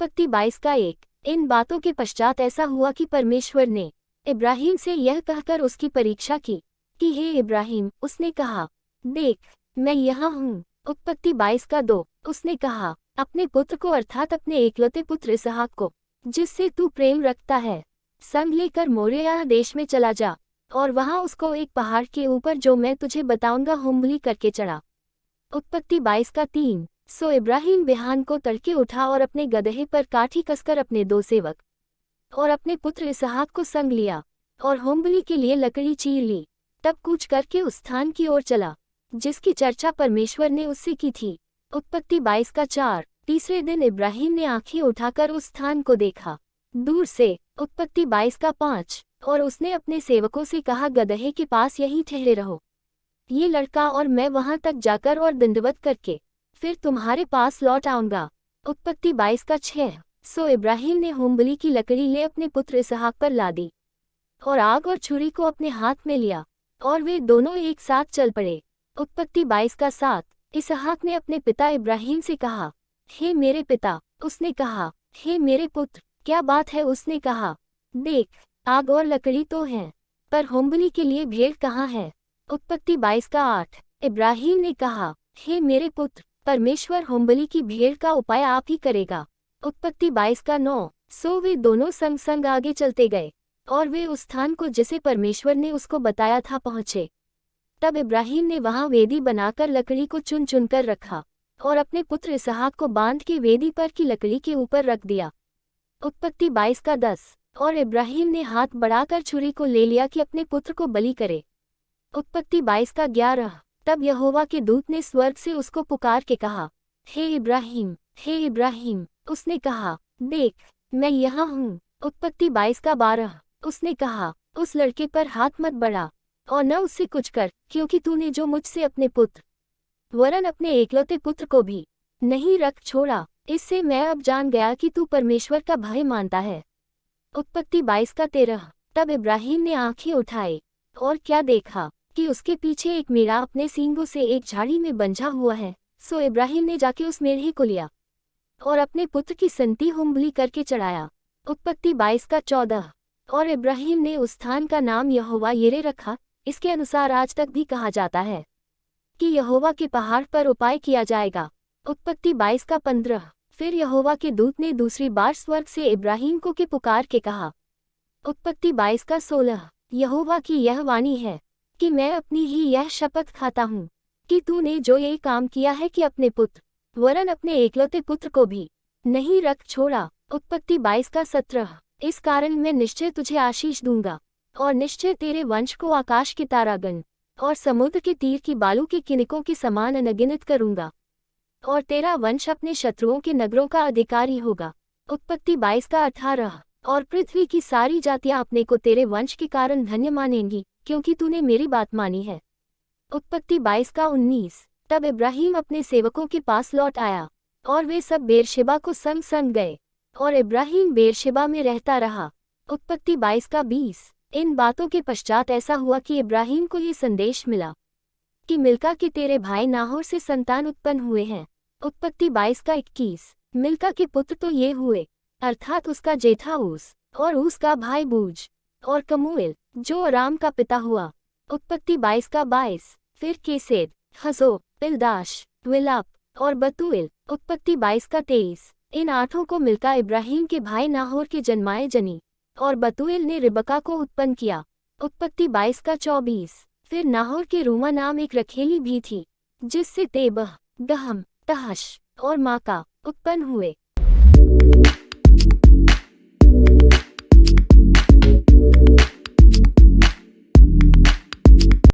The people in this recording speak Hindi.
उत्पत्ति 22:1। इन बातों के पश्चात ऐसा हुआ कि परमेश्वर ने इब्राहिम से यह कहकर उसकी परीक्षा की कि हे इब्राहिम, उसने कहा, देख मैं यहाँ हूँ। उत्पत्ति 22:2। उसने कहा, अपने पुत्र को अर्थात अपने एकलौते पुत्र इसहाक को, जिससे तू प्रेम रखता है, संग लेकर मोरिया देश में चला जा और वहाँ उसको एक पहाड़ के ऊपर जो मैं तुझे बताऊंगा हुम्बली करके चढ़ा। उत्पत्ति 22:3। सो इब्राहिम बिहान को तड़के उठा और अपने गदहे पर काठी कसकर अपने 2 सेवक और अपने पुत्र इसहाक को संग लिया और होमबलि के लिए लकड़ी चीर ली। तब कूच करके उस स्थान की ओर चला जिसकी चर्चा परमेश्वर ने उससे की थी। उत्पत्ति 22:4। तीसरे दिन इब्राहिम ने आंखें उठाकर उस स्थान को देखा दूर से। उत्पत्ति 22:5। और उसने अपने सेवकों से कहा, गदहे के पास यहीं ठहरे रहो, ये लड़का और मैं वहां तक जाकर और दंडवत करके फिर तुम्हारे पास लौट आऊंगा। उत्पत्ति 22:6। सो इब्राहिम ने होमबलि की लकड़ी ले अपने पुत्र इसहाक पर लादी और आग और छुरी को अपने हाथ में लिया और वे दोनों एक साथ चल पड़े। उत्पत्ति 22:7। इसहाक ने अपने पिता इब्राहिम से कहा, हे मेरे पिता। उसने कहा, हे मेरे पुत्र, क्या बात है? उसने कहा, देख आग और लकड़ी तो हैं, पर होमबलि के लिए भेड़ कहाँ है? उत्पत्ति 22:8। इब्राहिम ने कहा, हे मेरे पुत्र, परमेश्वर होमबलि की भेड़ का उपाय आप ही करेगा। उत्पत्ति 22:9। सो वे दोनों संग संग आगे चलते गए और वे उस स्थान को जिसे परमेश्वर ने उसको बताया था पहुँचे। तब इब्राहिम ने वहाँ वेदी बनाकर लकड़ी को चुन चुन कर रखा और अपने पुत्र इसहाक को बांध के वेदी पर की लकड़ी के ऊपर रख दिया। उत्पत्ति 22:10। और इब्राहिम ने हाथ बढ़ाकर छुरी को ले लिया कि अपने पुत्र को बलि करे। उत्पत्ति 22:11। तब यहोवा के दूत ने स्वर्ग से उसको पुकार के कहा, हे इब्राहिम, हे इब्राहिम। उसने कहा, देख मैं यहाँ हूँ। उत्पत्ति 22:12। उसने कहा, उस लड़के पर हाथ मत बढ़ा और न उससे कुछ कर, क्योंकि तूने जो मुझसे अपने पुत्र वरन अपने एकलौते पुत्र को भी नहीं रख छोड़ा, इससे मैं अब जान गया कि तू परमेश्वर का भय मानता है। उत्पत्ति 22:13। तब इब्राहिम ने आंखें उठाई और क्या देखा कि उसके पीछे एक मेढ़ा अपने सींगों से एक झाड़ी में बंधा हुआ है। सो इब्राहिम ने जाके उस मेढ़े को लिया और अपने पुत्र की संती होमबलि करके चढ़ाया। उत्पत्ति 22:14। और इब्राहिम ने उस स्थान का नाम यहोवा यिरे रखा। इसके अनुसार आज तक भी कहा जाता है कि यहोवा के पहाड़ पर उपाय किया जाएगा। उत्पत्ति 22:15। फिर यहोवा के दूत ने दूसरी बार स्वर्ग से इब्राहिम को के पुकार के कहा। उत्पत्ति 22:16। यहोवा की यह वाणी है कि मैं अपनी ही यह शपथ खाता हूँ कि तूने जो ये काम किया है कि अपने पुत्र वरन अपने एकलौते पुत्र को भी नहीं रख छोड़ा। उत्पत्ति 22:17। इस कारण मैं निश्चय तुझे आशीष दूंगा और निश्चय तेरे वंश को आकाश के तारागण और समुद्र के तीर की बालू के किनकों के समान अनगिनत करूंगा और तेरा वंश अपने शत्रुओं के नगरों का अधिकारी होगा। उत्पत्ति 22:18। और पृथ्वी की सारी जातियां अपने को तेरे वंश के कारण धन्य मानेंगी, क्योंकि तूने मेरी बात मानी है। उत्पत्ति 22:19। तब इब्राहिम अपने सेवकों के पास लौट आया और वे सब बेरशेबा को संग संग गए और इब्राहिम बेरशेबा में रहता रहा। उत्पत्ति 22:20। इन बातों के पश्चात ऐसा हुआ कि इब्राहिम को ये संदेश मिला कि मिल्का के तेरे भाई नाहोर से संतान उत्पन्न हुए हैं। उत्पत्ति 22:21। मिल्का के पुत्र तो ये हुए, अर्थात उसका जेठा ऊस और ऊस का भाई बूज और कमूएल जो अराम का पिता हुआ। उत्पत्ति 22:22। फिर केसेद, हजो, पिलदाश, विलाप और बतूएल। उत्पत्ति 22:23। इन 8 को मिल्का इब्राहिम के भाई नाहोर के जन्माए जनी और बतूएल ने रिबका को उत्पन्न किया। उत्पत्ति 22:24। फिर नाहोर के रूमा नाम एक रखेली भी थी, जिससे तेबह, गहम, तहश और माका उत्पन्न हुए।